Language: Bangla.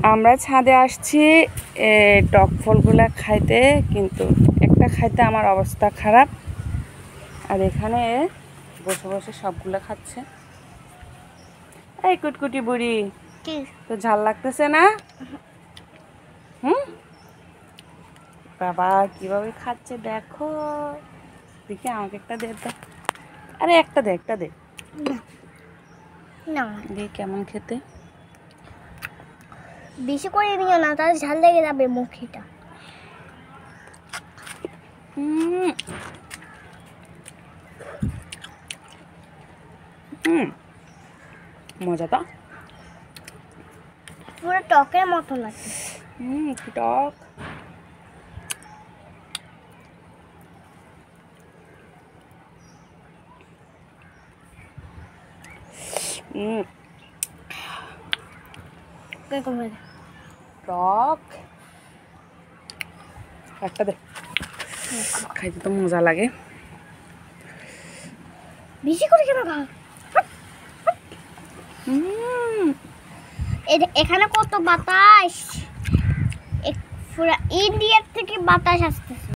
আমরা ছাদে আসছি টক ফলগুলা খাইতে, কিন্তু একটা খাইতে আমার অবস্থা খারাপ। আর এখানে বসে বসে সবগুলা খাচ্ছে। এই কুটকুটি বুড়ি, তো ঝাল লাগতেছে না? বাবা কিভাবে খাচ্ছে দেখো, দেখি আমাকে একটা দে তো। আরে একটা দে না দেখি কেমন খেতে। বেশি করে নিও না, তাহলে ঝাল লেগে যাবে মুখিটা। মজা তো, পুরো টকের মতো লাগে। কি টক। টক একটা দে, খাইতে তো মজা লাগে। বেশি করে কেন খা? এখানে কত বাতাস, পুরো ইন্ডিয়ার থেকে বাতাস আসতেছে।